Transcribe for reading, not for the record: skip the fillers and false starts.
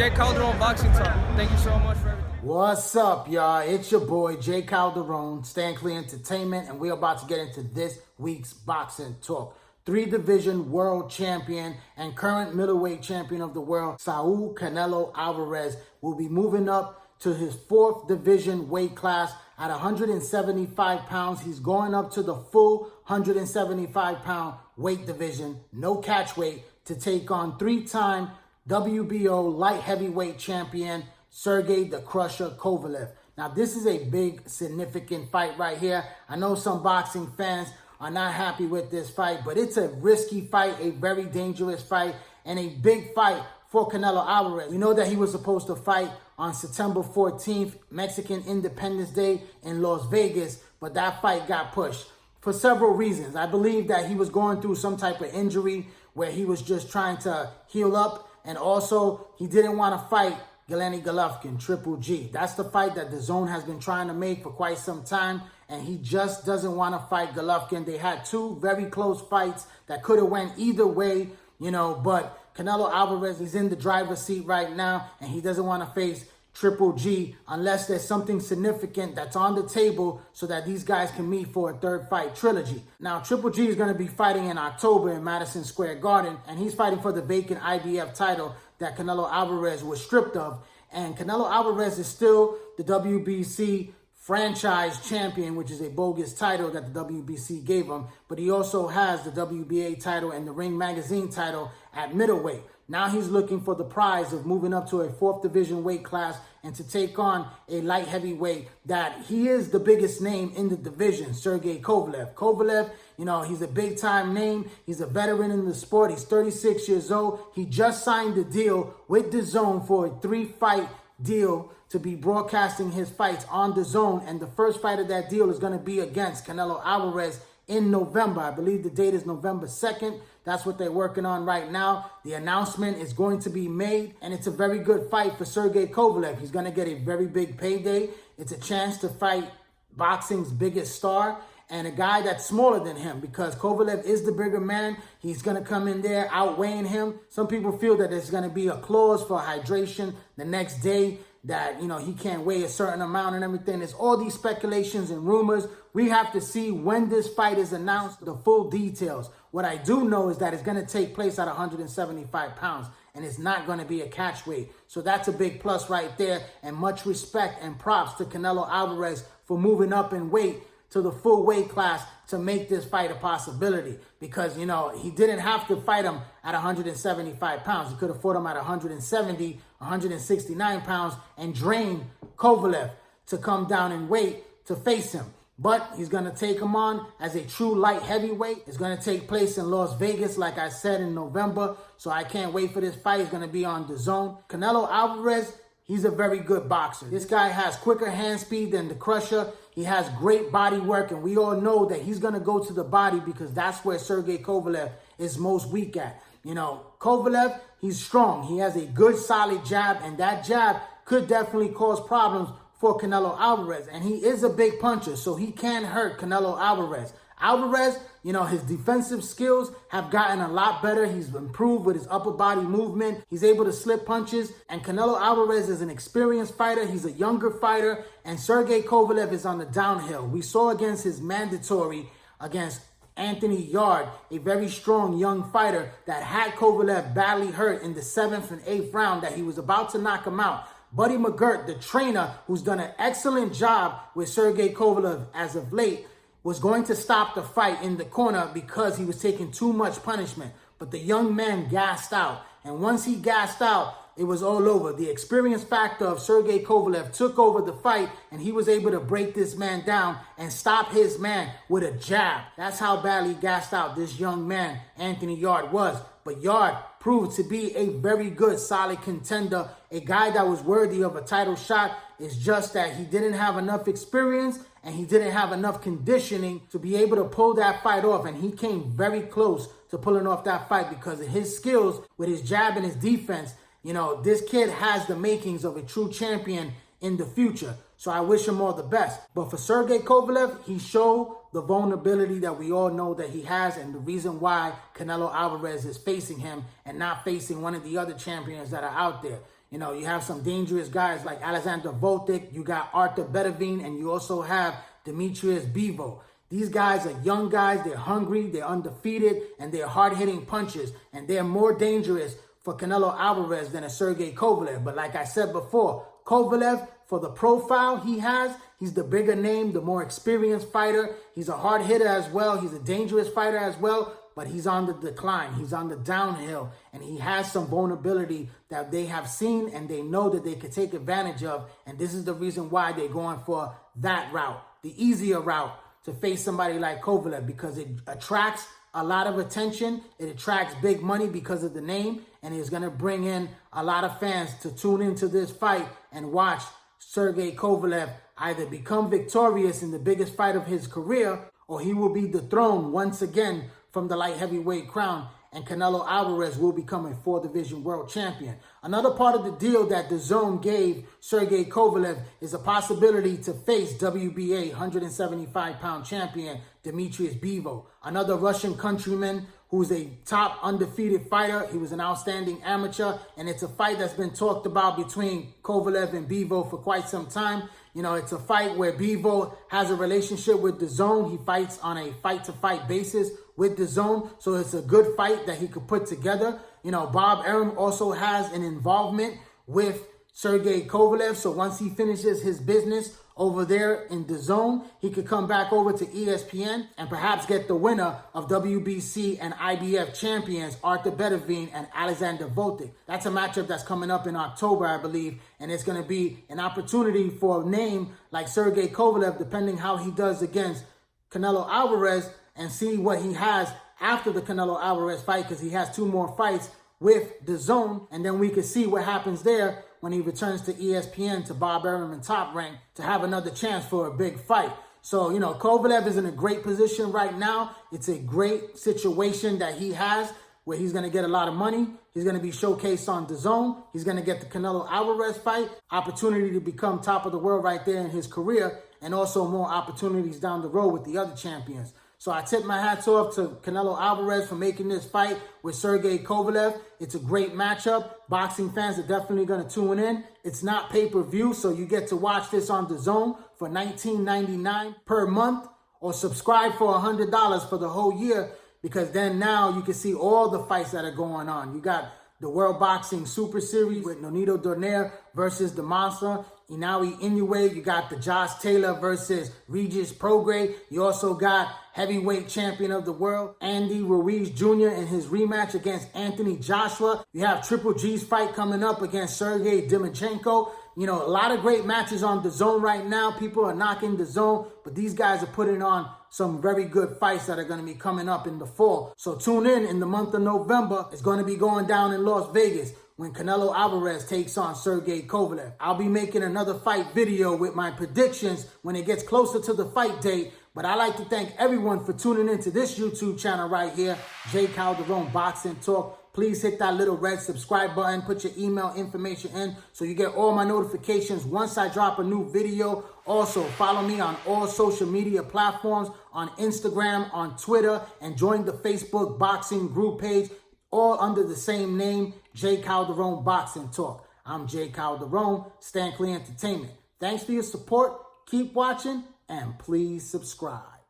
Jay Calderon Boxing Talk. Thank you so much for everything. What's up, y'all? It's your boy, Jay Calderon, Stand Clear Entertainment, and we're about to get into this week's boxing talk. 3-division world champion and current middleweight champion of the world, Sergey Canelo Alvarez, will be moving up to his 4th division weight class at 175 pounds. He's going up to the full 175-pound weight division, no catch weight, to take on 3-time WBO light heavyweight champion Sergey "the Crusher" Kovalev. Now, this is a big, significant fight right here. I know some boxing fans are not happy with this fight, but it's a risky fight, a very dangerous fight, and a big fight for Canelo Alvarez. We know that he was supposed to fight on September 14th, Mexican Independence Day in Las Vegas, but that fight got pushed for several reasons. I believe that he was going through some type of injury where he was just trying to heal up, and also he didn't want to fight Gennady Golovkin, Triple G. That's the fight that Dazn has been trying to make for quite some time, and he just doesn't want to fight Golovkin. They had 2 very close fights that could have went either way, but Canelo Alvarez is in the driver's seat right now, and he doesn't want to face Triple G unless there's something significant that's on the table so that these guys can meet for a 3rd fight trilogy. Now, Triple G is going to be fighting in October in Madison Square Garden, and he's fighting for the vacant IBF title that Canelo Alvarez was stripped of. And Canelo Alvarez is still the WBC franchise champion, which is a bogus title that the WBC gave him, but he also has the WBA title and the Ring Magazine title at middleweight. Now he's looking for the prize of moving up to a 4th division weight class and to take on a light heavyweight that he is the biggest name in the division, Sergey Kovalev. Kovalev, he's a big time name. He's a veteran in the sport. He's 36 years old. He just signed a deal with Dazn for a 3-fight deal to be broadcasting his fights on Dazn, and the first fight of that deal is going to be against Canelo Alvarez in November. I believe the date is November 2nd. That's what they're working on right now. The announcement is going to be made, and it's a very good fight for Sergey Kovalev. He's going to get a very big payday. It's a chance to fight boxing's biggest star and a guy that's smaller than him, because Kovalev is the bigger man. He's going to come in there outweighing him. Some people feel that there's going to be a clause for hydration the next day, that, he can't weigh a certain amount and everything. There's all these speculations and rumors. We have to see when this fight is announced, the full details. What I do know is that it's going to take place at 175 pounds, and it's not going to be a catch weight. So that's a big plus right there, and much respect and props to Canelo Alvarez for moving up in weight to the full weight class to make this fight a possibility, because, he didn't have to fight him at 175 pounds. He could have fought him at 170, 169 pounds and drain Kovalev to come down in weight to face him. But he's going to take him on as a true light heavyweight. It's going to take place in Las Vegas, like I said, in November. So I can't wait for this fight. It's going to be on Dazn. Canelo Alvarez, he's a very good boxer. This guy has quicker hand speed than the Crusher. He has great body work, and we all know that he's going to go to the body because that's where Sergey Kovalev is most weak at. Kovalev, he's strong. He has a good, solid jab, and that jab could definitely cause problems for Canelo Alvarez. And he is a big puncher, so he can hurt Canelo Alvarez. Alvarez, his defensive skills have gotten a lot better. He's improved with his upper body movement. He's able to slip punches. And Canelo Alvarez is an experienced fighter. He's a younger fighter. And Sergey Kovalev is on the downhill. We saw against his mandatory against Anthony Yarde, a very strong young fighter that had Kovalev badly hurt in the 7th and 8th round, that he was about to knock him out. Buddy McGirt, the trainer, who's done an excellent job with Sergey Kovalev as of late, was going to stop the fight in the corner because he was taking too much punishment. But the young man gassed out. And once he gassed out, it was all over. The experience factor of Sergey Kovalev took over the fight, and he was able to break this man down and stop his man with a jab. That's how badly gassed out this young man, Anthony Yarde, was. But Yarde proved to be a very good, solid contender, a guy that was worthy of a title shot. It's just that he didn't have enough experience and he didn't have enough conditioning to be able to pull that fight off. And he came very close to pulling off that fight because of his skills with his jab and his defense. This kid has the makings of a true champion in the future. So I wish him all the best. But for Sergey Kovalev, he showed the vulnerability that we all know that he has, and the reason why Canelo Alvarez is facing him and not facing one of the other champions that are out there. You know, you have some dangerous guys like Alexander Voltic, you got Arthur Beterbiev, and you also have Demetrius Bivol. These guys are young guys, they're hungry, they're undefeated, and they're hard-hitting punchers, and they're more dangerous for Canelo Alvarez than a Sergey Kovalev. But like I said before, Kovalev, for the profile he has, he's the bigger name, the more experienced fighter. He's a hard hitter as well. He's a dangerous fighter as well, but he's on the decline. He's on the downhill, and he has some vulnerability that they have seen and they know that they could take advantage of. And this is the reason why they're going for that route, the easier route, to face somebody like Kovalev, because it attracts a lot of attention. It attracts big money because of the name, and it's going to bring in a lot of fans to tune into this fight and watch Sergey Kovalev either become victorious in the biggest fight of his career, or he will be dethroned once again from the light heavyweight crown, and Canelo Alvarez will become a 4-division world champion. Another part of the deal that Dazn gave Sergey Kovalev is a possibility to face WBA 175-pound champion Demetrius Bivol, another Russian countryman who's a top undefeated fighter. He was an outstanding amateur, and it's a fight that's been talked about between Kovalev and Bivol for quite some time. You know, it's a fight where Bivol has a relationship with Dazn. He fights on a fight-to-fight basis with Dazn, so it's a good fight that he could put together. You know, Bob Arum also has an involvement with Sergey Kovalev, so once he finishes his business over there in Dazn, he could come back over to ESPN and perhaps get the winner of WBC and IBF champions Arthur Beterbiev and Alexander Voltic. That's a matchup that's coming up in October, I believe, and it's going to be an opportunity for a name like Sergey Kovalev, depending how he does against Canelo Alvarez, and see what he has after the Canelo Alvarez fight, because he has 2 more fights with Dazn, and then we can see what happens there when he returns to ESPN, to Bob Arum and Top Rank, to have another chance for a big fight. So, you know, Kovalev is in a great position right now. It's a great situation that he has where he's going to get a lot of money. He's going to be showcased on Dazn. He's going to get the Canelo Alvarez fight, opportunity to become top of the world right there in his career, and also more opportunities down the road with the other champions. So I tip my hats off to Canelo Alvarez for making this fight with Sergey Kovalev. It's a great matchup. Boxing fans are definitely going to tune in. It's not pay-per-view, so you get to watch this on Dazn for $19.99 per month, or subscribe for $100 for the whole year, because then now you can see all the fights that are going on. You got the World Boxing Super Series with Nonito Donaire versus the Monster Inawi Inoue. You got the Josh Taylor versus Regis Prograis. You also got heavyweight champion of the world Andy Ruiz Jr. in his rematch against Anthony Joshua. You have Triple G's fight coming up against Sergey Dimachenko. You know, a lot of great matches on Dazn right now. People are knocking Dazn, but these guys are putting on some very good fights that are going to be coming up in the fall. So tune in the month of November. It's going to be going down in Las Vegas when Canelo Alvarez takes on Sergey Kovalev. I'll be making another fight video with my predictions when it gets closer to the fight date. But I'd like to thank everyone for tuning into this YouTube channel right here, J. Calderon Boxing Talk. Please hit that little red subscribe button. Put your email information in so you get all my notifications once I drop a new video. Also, follow me on all social media platforms, on Instagram, on Twitter, and join the Facebook boxing group page, all under the same name, J. Calderon Boxing Talk. I'm J. Calderon, Stankley Entertainment. Thanks for your support. Keep watching, and please subscribe.